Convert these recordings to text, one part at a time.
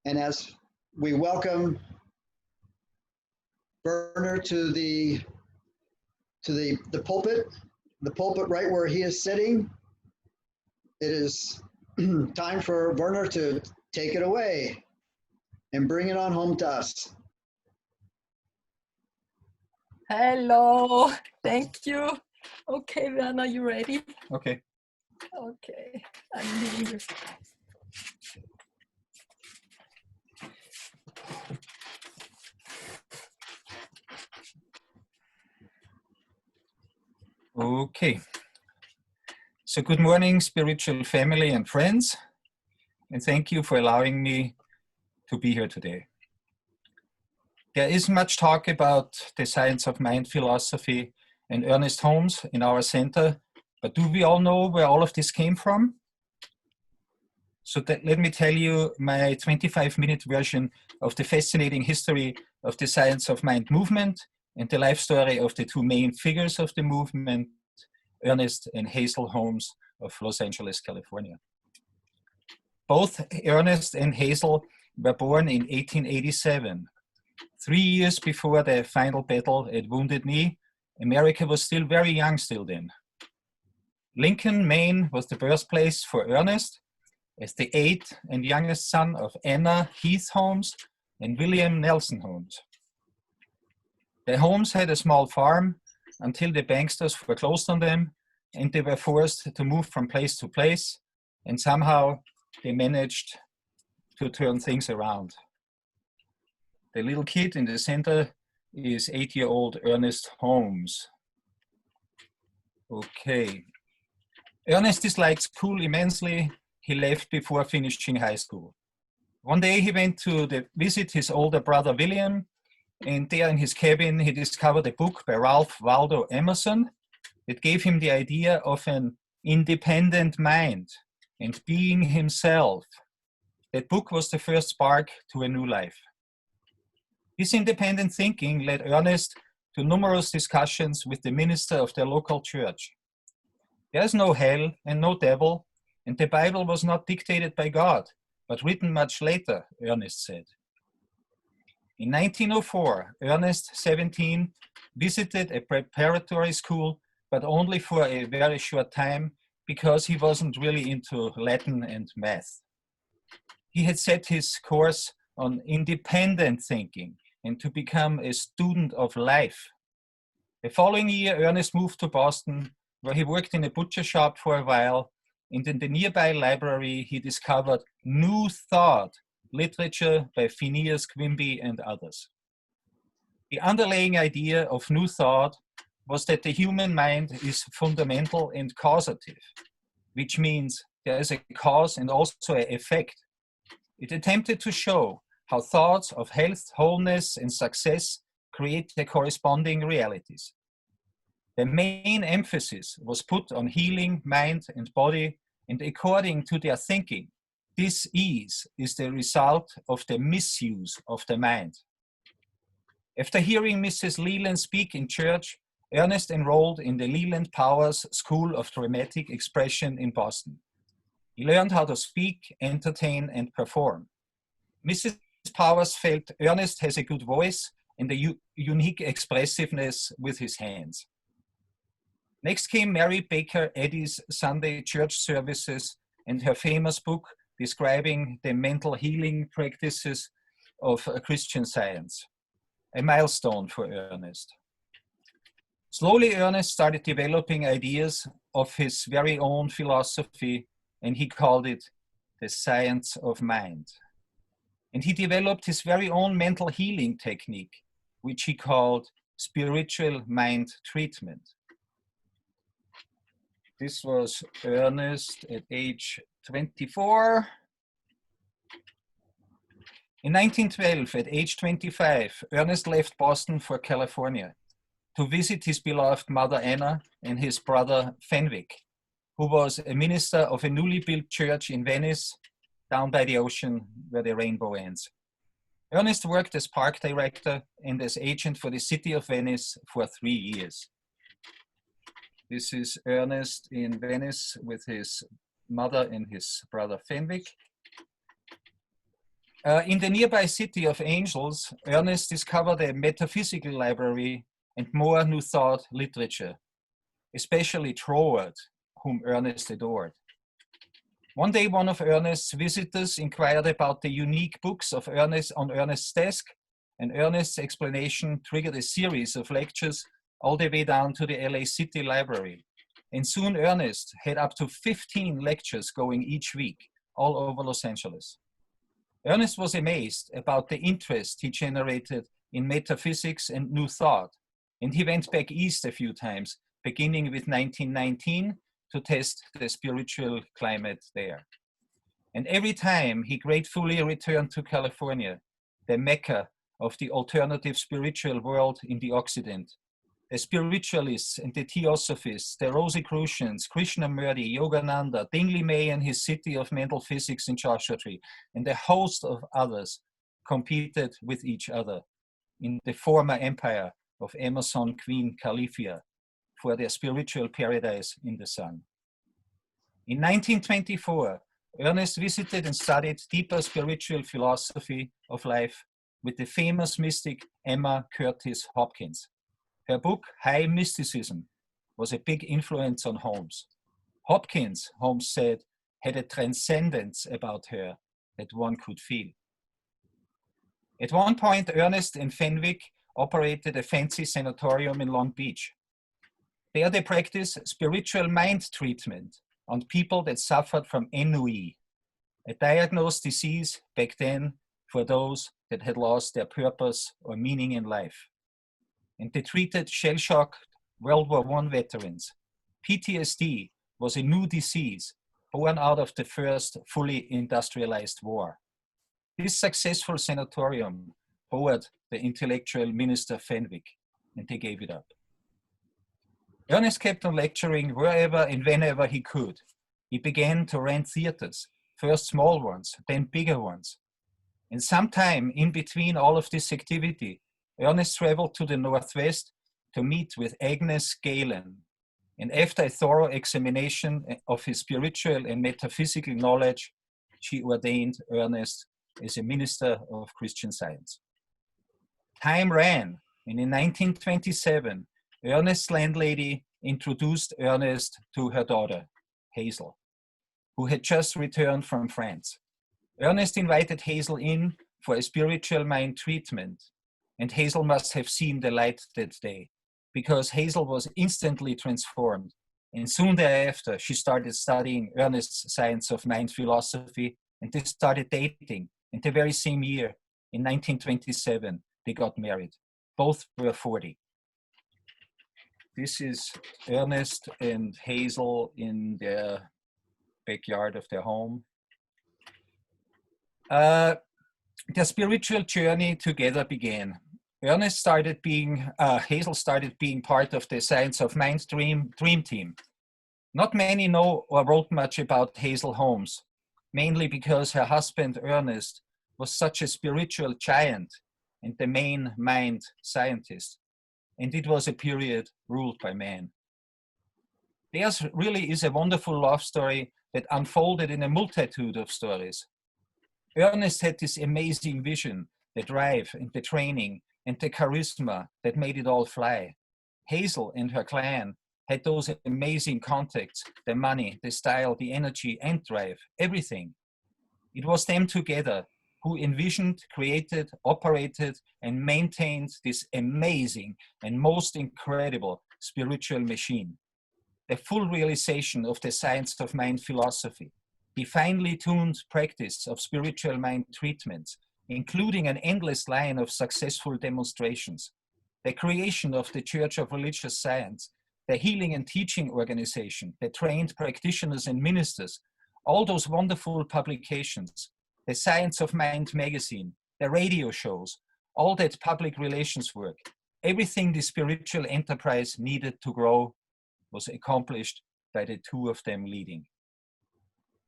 And as we welcome Werner to the pulpit right where he is sitting, it is time for Werner to take it away and bring it on home to us. Hello, thank you. Okay, Werner, you ready? Okay. Okay, I'm leaving this. Okay. So good morning, spiritual family and friends, and thank you for allowing me to be here today. There is much talk about the science of mind philosophy and Ernest Holmes in our center, but do we all know where all of this came from? So let me tell you my 25-minute version of the fascinating history of the science of mind movement and the life story of the two main figures of the movement, Ernest and Hazel Holmes of Los Angeles, California. Both Ernest and Hazel were born in 1887. 3 years before the final battle at Wounded Knee, America was still very young still then. Lincoln, Maine was the birthplace for Ernest as the 8th and youngest son of Anna Heath Holmes and William Nelson Holmes. The Holmes had a small farm until the banksters foreclosed on them and they were forced to move from place to place, and somehow they managed to turn things around. The little kid in the center is 8-year-old Ernest Holmes. Okay. Ernest disliked school immensely. He left before finishing high school. One day he went to visit his older brother William, and there in his cabin he discovered a book by Ralph Waldo Emerson that gave him the idea of an independent mind and being himself. That book was the first spark to a new life. This independent thinking led Ernest to numerous discussions with the minister of their local church. There is no hell and no devil, and the Bible was not dictated by God, but written much later, Ernest said. In 1904, Ernest, 17, visited a preparatory school, but only for a very short time because he wasn't really into Latin and math. He had set his course on independent thinking and to become a student of life. The following year, Ernest moved to Boston, where he worked in a butcher shop for a while, and in the nearby library, he discovered New Thought, literature by Phineas Quimby and others. The underlying idea of New Thought was that the human mind is fundamental and causative, which means there is a cause and also an effect. It attempted to show how thoughts of health, wholeness, and success create the corresponding realities. The main emphasis was put on healing mind and body, and according to their thinking, dis-ease is the result of the misuse of the mind. After hearing Mrs. Leland speak in church, Ernest enrolled in the Leland Powers School of Dramatic Expression in Boston. He learned how to speak, entertain, and perform. Mrs. Powers felt Ernest has a good voice and a unique expressiveness with his hands. Next came Mary Baker Eddy's Sunday church services and her famous book describing the mental healing practices of Christian Science, a milestone for Ernest. Slowly, Ernest started developing ideas of his very own philosophy, and he called it the science of mind. And he developed his very own mental healing technique, which he called spiritual mind treatment. This was Ernest at age 24. In 1912, at age 25, Ernest left Boston for California to visit his beloved mother Anna and his brother Fenwick, who was a minister of a newly built church in Venice, down by the ocean where the rainbow ends. Ernest worked as park director and as agent for the city of Venice for 3 years. This is Ernest in Venice with his mother and his brother Fenwick. In the nearby city of Angels, Ernest discovered a metaphysical library and more New Thought literature, especially Troward, whom Ernest adored. One day, one of Ernest's visitors inquired about the unique books of Ernest on Ernest's desk, and Ernest's explanation triggered a series of lectures all the way down to the LA City Library. And soon Ernest had up to 15 lectures going each week, all over Los Angeles. Ernest was amazed about the interest he generated in metaphysics and New Thought, and he went back east a few times, beginning with 1919, to test the spiritual climate there. And every time he gratefully returned to California, the Mecca of the alternative spiritual world in the Occident. The spiritualists and the theosophists, the Rosicrucians, Krishnamurti, Yogananda, Dingley May and his city of mental physics in Joshua Tree, and a host of others competed with each other in the former empire of Amazon Queen Califia for their spiritual paradise in the sun. In 1924, Ernest visited and studied deeper spiritual philosophy of life with the famous mystic Emma Curtis Hopkins. Her book, High Mysticism, was a big influence on Holmes. Hopkins, Holmes said, had a transcendence about her that one could feel. At one point, Ernest and Fenwick operated a fancy sanatorium in Long Beach. There they practiced spiritual mind treatment on people that suffered from ennui, a diagnosed disease back then for those that had lost their purpose or meaning in life. And they treated shell-shocked World War I veterans. PTSD was a new disease born out of the first fully industrialized war. This successful sanatorium bored the intellectual minister Fenwick, and they gave it up. Ernest kept on lecturing wherever and whenever he could. He began to rent theaters, first small ones, then bigger ones. And sometime in between all of this activity, Ernest traveled to the Northwest to meet with Agnes Galen. And after a thorough examination of his spiritual and metaphysical knowledge, she ordained Ernest as a minister of Christian Science. Time ran, and in 1927, Ernest's landlady introduced Ernest to her daughter, Hazel, who had just returned from France. Ernest invited Hazel in for a spiritual mind treatment, and Hazel must have seen the light that day, because Hazel was instantly transformed. And soon thereafter, she started studying Ernest's science of mind philosophy, and they started dating. And the very same year, in 1927, they got married. Both were 40. This is Ernest and Hazel in their backyard of their home. Their spiritual journey together began. Hazel started being part of the Science of Mind Dream Team. Not many know or wrote much about Hazel Holmes, mainly because her husband Ernest was such a spiritual giant and the main mind scientist, and it was a period ruled by men. Theirs really is a wonderful love story that unfolded in a multitude of stories. Ernest had this amazing vision, the drive and the training and the charisma that made it all fly. Hazel and her clan had those amazing contacts, the money, the style, the energy and drive, everything. It was them together who envisioned, created, operated, and maintained this amazing and most incredible spiritual machine. The full realization of the science of mind philosophy, the finely tuned practice of spiritual mind treatments, including an endless line of successful demonstrations, the creation of the Church of Religious Science, the healing and teaching organization, the trained practitioners and ministers, all those wonderful publications, the Science of Mind magazine, the radio shows, all that public relations work, everything the spiritual enterprise needed to grow was accomplished by the two of them leading.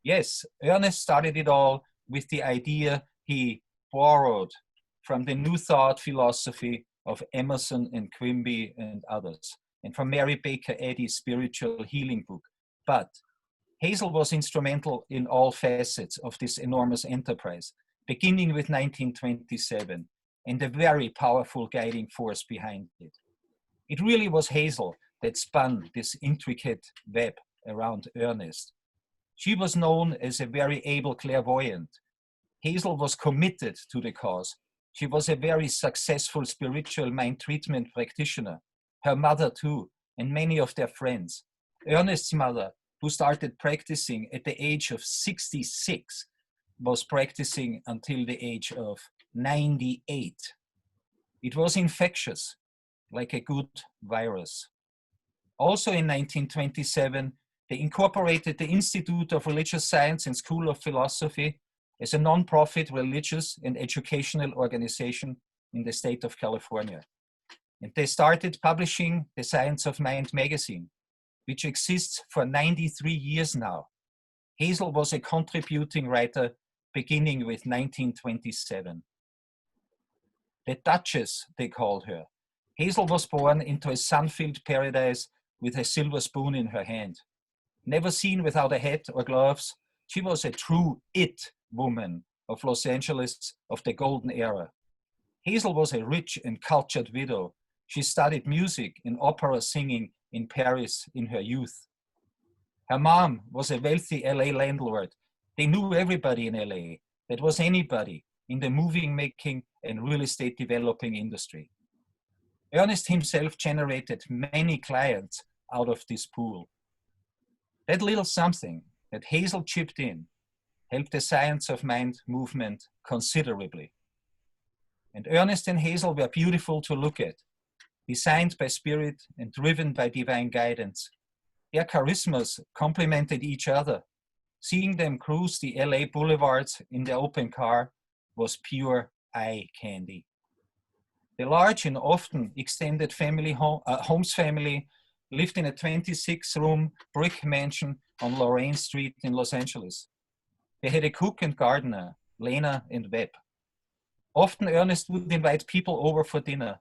Yes, Ernest started it all with the idea he borrowed from the New Thought philosophy of Emerson and Quimby and others, and from Mary Baker Eddy's spiritual healing book. But Hazel was instrumental in all facets of this enormous enterprise, beginning with 1927, and a very powerful guiding force behind it. It really was Hazel that spun this intricate web around Ernest. She was known as a very able clairvoyant. Hazel was committed to the cause. She was a very successful spiritual mind treatment practitioner. Her mother too, and many of their friends. Ernest's mother, who started practicing at the age of 66, was practicing until the age of 98. It was infectious, like a good virus. Also in 1927, they incorporated the Institute of Religious Science and School of Philosophy as a non-profit religious and educational organization in the state of California. And they started publishing the Science of Mind magazine, which exists for 93 years now. Hazel was a contributing writer beginning with 1927. The Duchess, they called her. Hazel was born into a sun-filled paradise with a silver spoon in her hand. Never seen without a hat or gloves, she was a true it woman of Los Angeles of the golden era. Hazel was a rich and cultured widow. She studied music and opera singing in Paris in her youth. Her mom was a wealthy LA landlord. They knew everybody in LA. That was anybody in the movie making and real estate developing industry. Ernest himself generated many clients out of this pool. That little something that Hazel chipped in helped the Science of Mind movement considerably. And Ernest and Hazel were beautiful to look at, designed by spirit and driven by divine guidance. Their charismas complemented each other. Seeing them cruise the LA boulevards in their open car was pure eye candy. The large and often extended family Holmes family lived in a 26-room brick mansion on Lorraine Street in Los Angeles. They had a cook and gardener, Lena and Webb. Often Ernest would invite people over for dinner.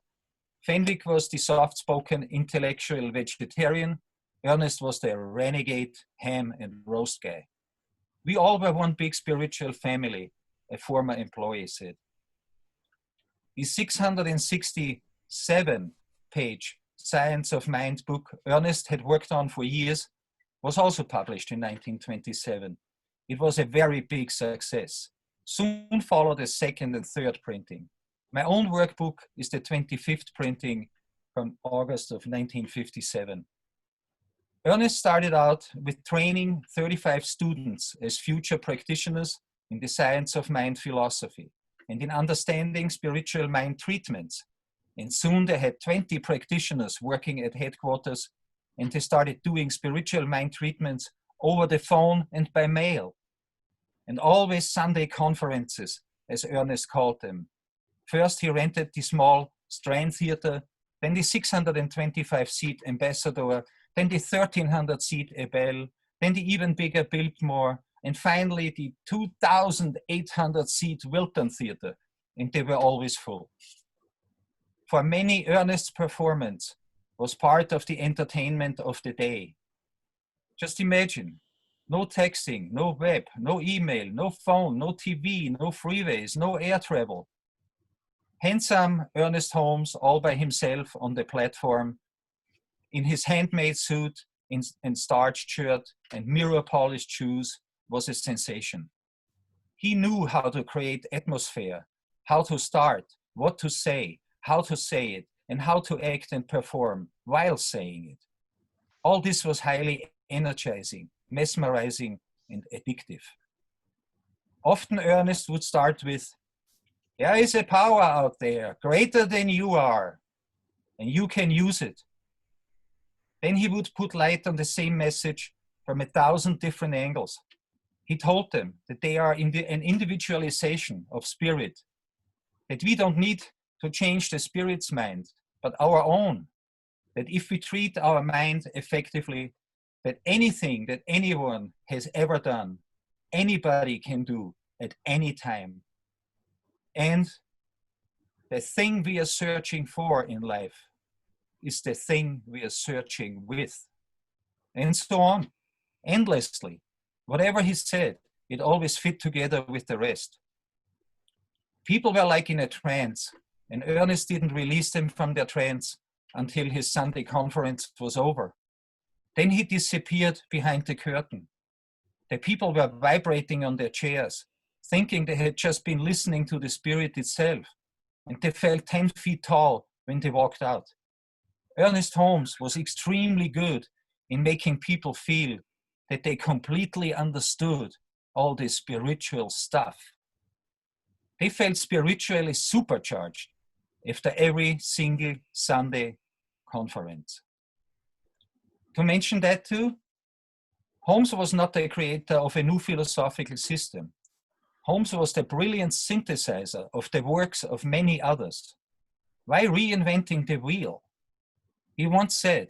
Fenwick was the soft-spoken intellectual vegetarian. Ernest was the renegade ham and roast guy. We all were one big spiritual family, a former employee said. The 667-page Science of Mind book Ernest had worked on for years was also published in 1927. It was a very big success. Soon followed a second and third printing. My own workbook is the 25th printing from August of 1957. Ernest started out with training 35 students as future practitioners in the Science of Mind philosophy and in understanding spiritual mind treatments. And soon they had 20 practitioners working at headquarters, and they started doing spiritual mind treatments over the phone and by mail. And always Sunday conferences, as Ernest called them. First, he rented the small Strand Theater, then the 625-seat Ambassador, then the 1,300-seat Ebel, then the even bigger Biltmore, and finally the 2,800-seat Wilton Theater, and they were always full. For many, Ernest's performance was part of the entertainment of the day. Just imagine, no texting, no web, no email, no phone, no TV, no freeways, no air travel. Handsome Ernest Holmes all by himself on the platform, in his handmade suit and starched shirt and mirror-polished shoes, was a sensation. He knew how to create atmosphere, how to start, what to say, how to say it, and how to act and perform while saying it. All this was highly energizing, mesmerizing, and addictive. Often Ernest would start with, "There is a power out there greater than you are, and you can use it." Then he would put light on the same message from 1,000 different angles. He told them that they are in an individualization of spirit, that we don't need to change the spirit's mind, but our own, that if we treat our mind effectively, that anything that anyone has ever done, anybody can do at any time. And the thing we are searching for in life is the thing we are searching with. And so on, endlessly. Whatever he said, it always fit together with the rest. People were like in a trance, and Ernest didn't release them from their trance until his Sunday conference was over. Then he disappeared behind the curtain. The people were vibrating on their chairs, thinking they had just been listening to the Spirit itself, and they felt 10 feet tall when they walked out. Ernest Holmes was extremely good in making people feel that they completely understood all this spiritual stuff. They felt spiritually supercharged after every single Sunday conference. To mention that too, Holmes was not the creator of a new philosophical system. Holmes was the brilliant synthesizer of the works of many others. Why reinventing the wheel? He once said,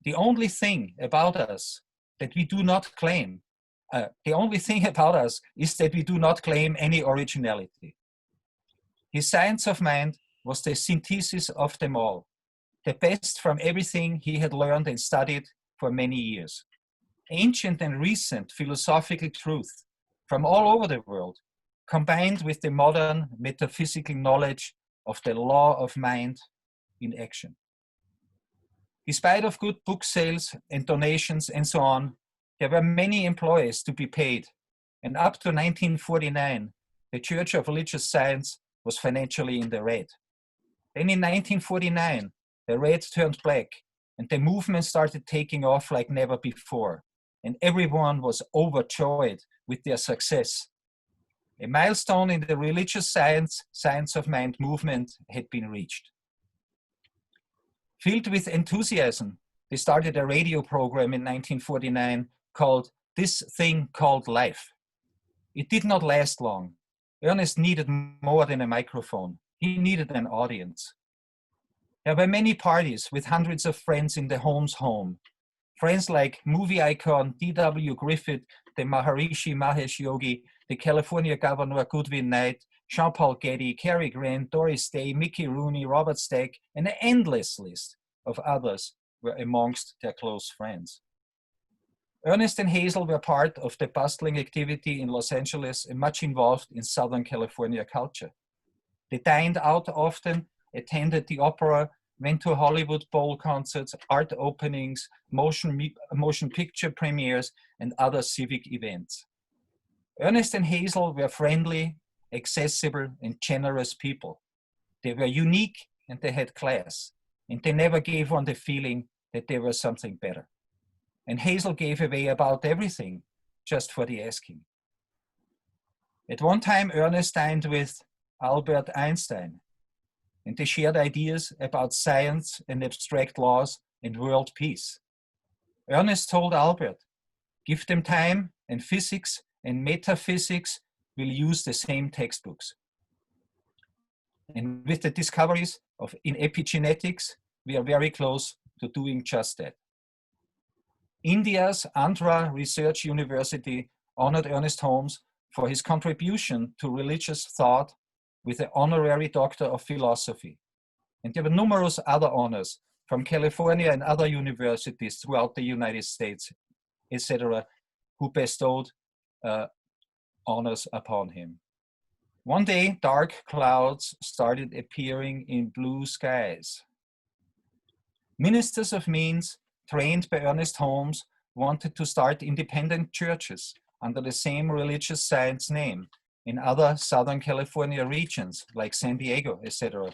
the only thing about us that we do not claim, the only thing about us is that we do not claim any originality. His science of mind was the synthesis of them all, the best from everything he had learned and studied for many years. Ancient and recent philosophical truth from all over the world, combined with the modern metaphysical knowledge of the law of mind in action. Despite of good book sales and donations and so on, there were many employees to be paid, and up to 1949, the Church of Religious Science was financially in the red. Then in 1949, the red turned black, and the movement started taking off like never before, and everyone was overjoyed with their success. A milestone in the religious science of mind movement had been reached. Filled with enthusiasm, they started a radio program in 1949 called This Thing Called Life. It did not last long. Ernest needed more than a microphone. He needed an audience. There were many parties with hundreds of friends in the Holmes home. Friends like movie icon D.W. Griffith, the Maharishi Mahesh Yogi, the California Governor Goodwin Knight, Jean-Paul Getty, Cary Grant, Doris Day, Mickey Rooney, Robert Stack, and an endless list of others were amongst their close friends. Ernest and Hazel were part of the bustling activity in Los Angeles and much involved in Southern California culture. They dined out often, attended the opera, went to Hollywood Bowl concerts, art openings, motion picture premieres, and other civic events. Ernest and Hazel were friendly, accessible, and generous people. They were unique and they had class, and they never gave one the feeling that they were something better. And Hazel gave away about everything just for the asking. At one time, Ernest dined with Albert Einstein, and they shared ideas about science and abstract laws and world peace. Ernest told Albert, give them time and physics and metaphysics will use the same textbooks. And with the discoveries in epigenetics, we are very close to doing just that. India's Andhra Research University honored Ernest Holmes for his contribution to religious thought with an honorary Doctor of Philosophy. And there were numerous other honors from California and other universities throughout the United States, etc., who bestowed honors upon him. One day, dark clouds started appearing in blue skies. Ministers of means, trained by Ernest Holmes, wanted to start independent churches under the same religious science name in other Southern California regions like San Diego, etc.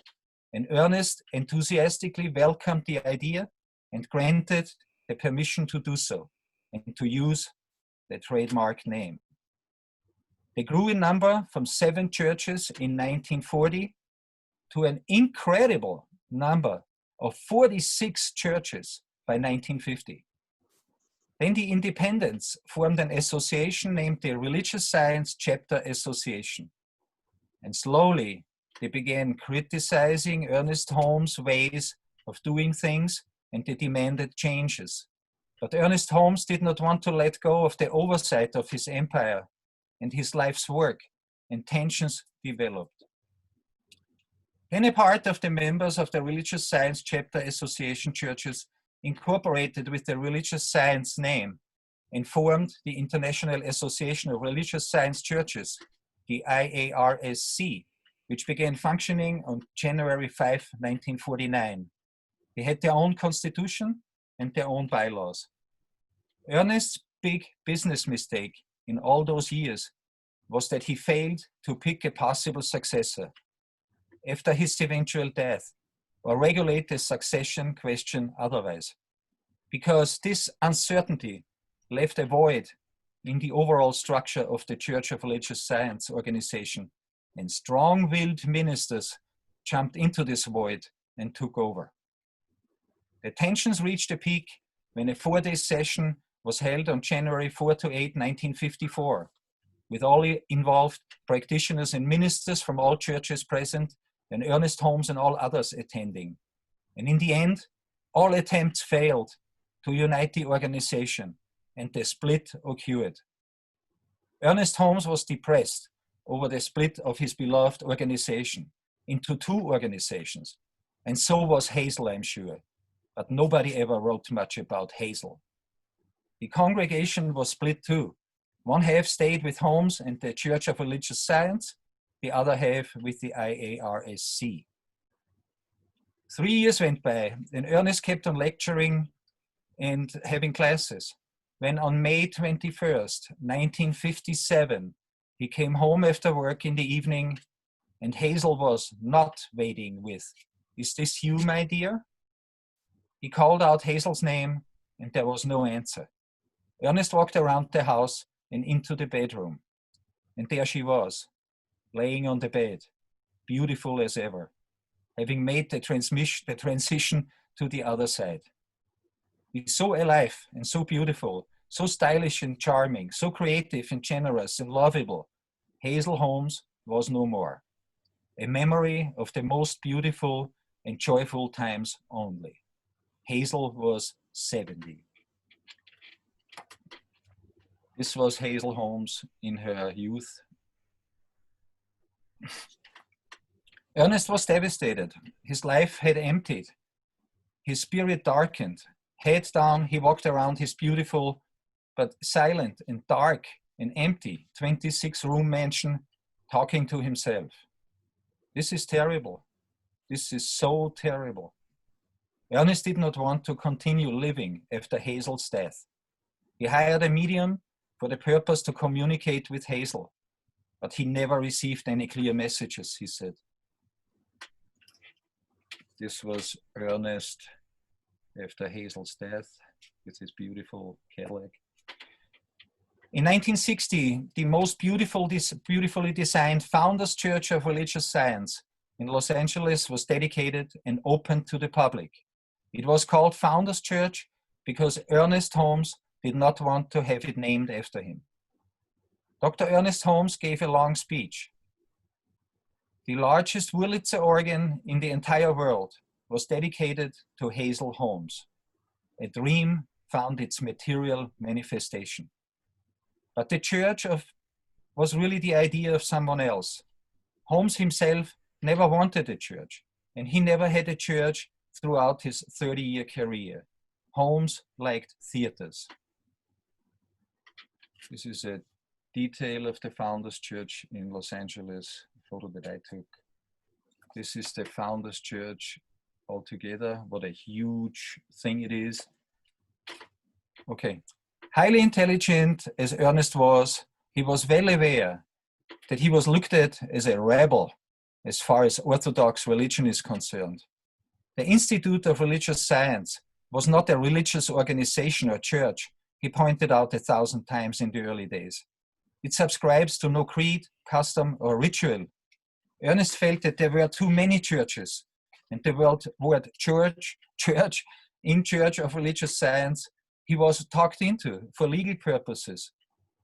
And Ernest enthusiastically welcomed the idea and granted the permission to do so and to use the trademark name. They grew in number from 7 churches in 1940 to an incredible number of 46 churches by 1950. Then the independents formed an association named the Religious Science Chapter Association. And slowly they began criticizing Ernest Holmes' ways of doing things, and they demanded changes. But Ernest Holmes did not want to let go of the oversight of his empire and his life's work, and tensions developed. Then a part of the members of the Religious Science Chapter Association churches incorporated with the religious science name and formed the International Association of Religious Science Churches, the IARSC, which began functioning on January 5, 1949. They had their own constitution and their own bylaws. Ernest's big business mistake in all those years was that he failed to pick a possible successor after his eventual death, or regulate the succession question otherwise, because this uncertainty left a void in the overall structure of the Church of Religious Science organization, and strong-willed ministers jumped into this void and took over. The tensions reached a peak when a 4-day session was held on January 4 to 8, 1954, with all involved practitioners and ministers from all churches present, and Ernest Holmes and all others attending. And in the end, all attempts failed to unite the organization, and the split occurred. Ernest Holmes was depressed over the split of his beloved organization into 2 organizations, and so was Hazel, I'm sure, but nobody ever wrote much about Hazel. The congregation was split too. One half stayed with Holmes and the Church of Religious Science, the other half with the IARSC. 3 years went by, and Ernest kept on lecturing and having classes. When on May 21st, 1957, he came home after work in the evening, and Hazel was not waiting with, "Is this you, my dear?" He called out Hazel's name, and there was no answer. Ernest walked around the house and into the bedroom, and there she was, laying on the bed, beautiful as ever, having made the transition to the other side. He's so alive and so beautiful, so stylish and charming, so creative and generous and lovable. Hazel Holmes was no more. A memory of the most beautiful and joyful times only. Hazel was 70. This was Hazel Holmes in her youth. Ernest was devastated. His life had emptied. His spirit darkened. Head down, he walked around his beautiful but silent and dark and empty 26-room mansion, talking to himself. This is terrible. This is so terrible. Ernest did not want to continue living after Hazel's death. He hired a medium for the purpose to communicate with Hazel, but he never received any clear messages, he said. This was Ernest after Hazel's death with his beautiful Cadillac. In 1960, the most beautifully designed Founders Church of Religious Science in Los Angeles was dedicated and opened to the public. It was called Founders Church because Ernest Holmes did not want to have it named after him. Dr. Ernest Holmes gave a long speech. The largest Wurlitzer organ in the entire world was dedicated to Hazel Holmes. A dream found its material manifestation. But the church was really the idea of someone else. Holmes himself never wanted a church, and he never had a church throughout his 30-year career. Holmes liked theaters. This is a detail of the Founders Church in Los Angeles, a photo that I took. This is the Founders Church altogether. What a huge thing it is. Okay. Highly intelligent as Ernest was, he was well aware that he was looked at as a rebel as far as Orthodox religion is concerned. The Institute of Religious Science was not a religious organization or church, he pointed out 1,000 times in the early days. It subscribes to no creed, custom, or ritual. Ernest felt that there were too many churches, and the word church in Church of Religious Science, he was talked into for legal purposes,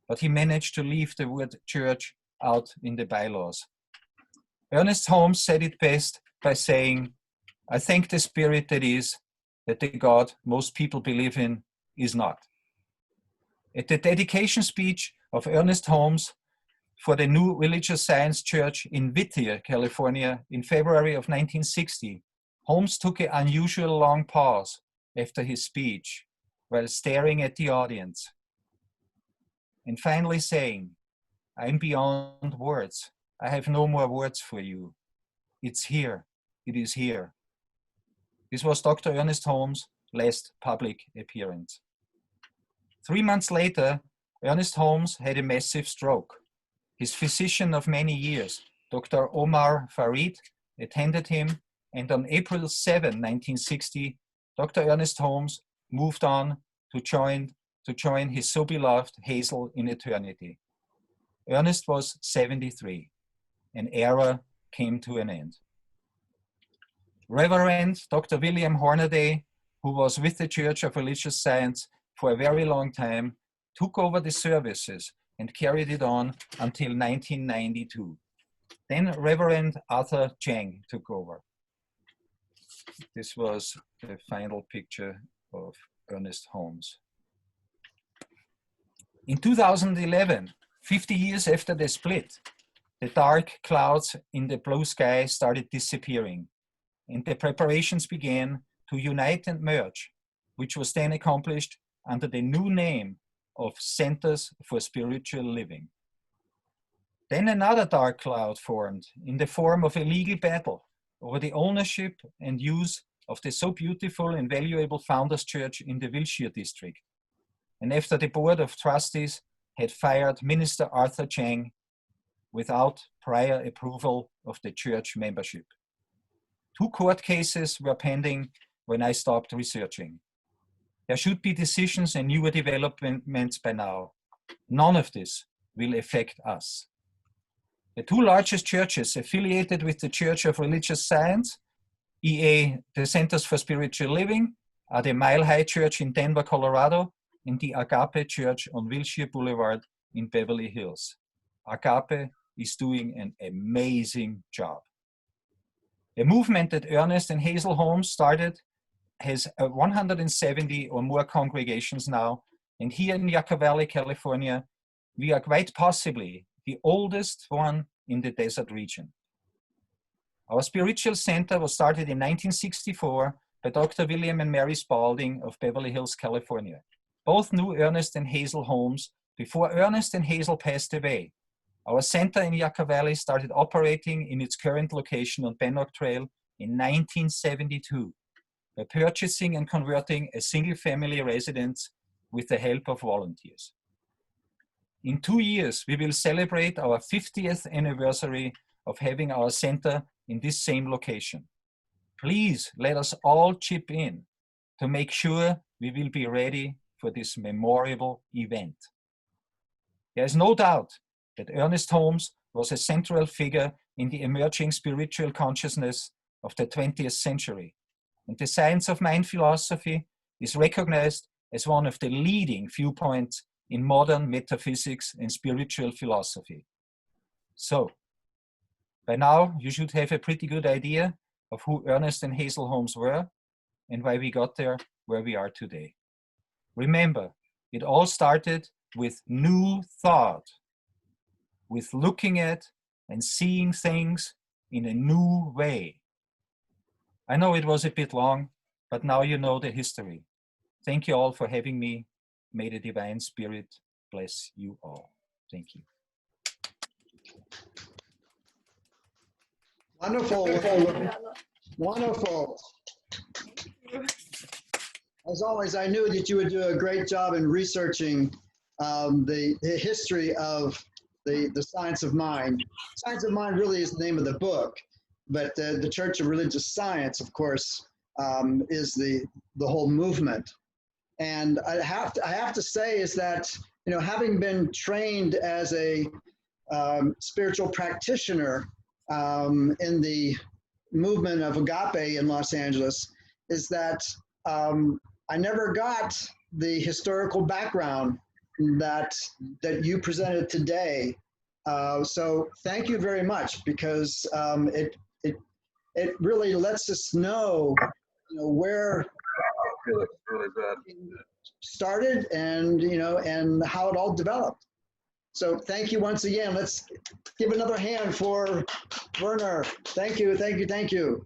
but he managed to leave the word church out in the bylaws. Ernest Holmes said it best by saying, "I thank the spirit that is, that the God most people believe in is not." At the dedication speech of Ernest Holmes for the new religious science church in Whittier, California, in February of 1960, Holmes took an unusual long pause after his speech while staring at the audience and finally saying, "I'm beyond words. I have no more words for you. It's here. It is here. This was Dr. Ernest Holmes' last public appearance. 3 months later, Ernest Holmes had a massive stroke. His physician of many years, Dr. Omar Farid, attended him, and on April 7, 1960, Dr. Ernest Holmes moved on to join his so beloved Hazel in eternity. Ernest was 73. An era came to an end. Reverend Dr. William Hornaday, who was with the Church of Religious Science for a very long time, took over the services and carried it on until 1992. Then Reverend Arthur Chang took over. This was the final picture of Ernest Holmes. In 2011, 50 years after the split, the dark clouds in the blue sky started disappearing, and the preparations began to unite and merge, which was then accomplished under the new name of Centers for Spiritual Living. Then another dark cloud formed in the form of a legal battle over the ownership and use of the so beautiful and valuable Founders Church in the Wilshire district. And after the Board of Trustees had fired Minister Arthur Chang without prior approval of the church membership. 2 court cases were pending when I stopped researching. There should be decisions and newer developments by now. None of this will affect us. The 2 largest churches affiliated with the Church of Religious Science, EA, the Centers for Spiritual Living, are the Mile High Church in Denver, Colorado, and the Agape Church on Wilshire Boulevard in Beverly Hills. Agape is doing an amazing job. The movement that Ernest and Hazel Holmes started has 170 or more congregations now, and here in Yucca Valley, California, we are quite possibly the oldest one in the desert region. Our spiritual center was started in 1964 by Dr. William and Mary Spalding of Beverly Hills, California. Both knew Ernest and Hazel Holmes before Ernest and Hazel passed away. Our center in Yucca Valley started operating in its current location on Bannock Trail in 1972 by purchasing and converting a single-family residence with the help of volunteers. In 2 years, we will celebrate our 50th anniversary of having our center in this same location. Please let us all chip in to make sure we will be ready for this memorable event. There is no doubt that Ernest Holmes was a central figure in the emerging spiritual consciousness of the 20th century, and the science of mind philosophy is recognized as one of the leading viewpoints in modern metaphysics and spiritual philosophy. So, by now you should have a pretty good idea of who Ernest and Hazel Holmes were and why we got there where we are today. Remember, it all started with new thought, with looking at and seeing things in a new way. I know it was a bit long, but now you know the history. Thank you all for having me. May the Divine Spirit bless you all. Thank you. Wonderful. Wonderful. As always, I knew that you would do a great job in researching the history of the science of mind. Science of Mind really is the name of the book, but the Church of Religious Science, of course, is the whole movement. And I have to say is that, you know, having been trained as a spiritual practitioner in the movement of Agape in Los Angeles, is that I never got the historical background that you presented today. So thank you very much, because it really lets us know, you know, where started and, you know, and how it all developed. So thank you once again. Let's give another hand for Werner. Thank you, thank you, thank you.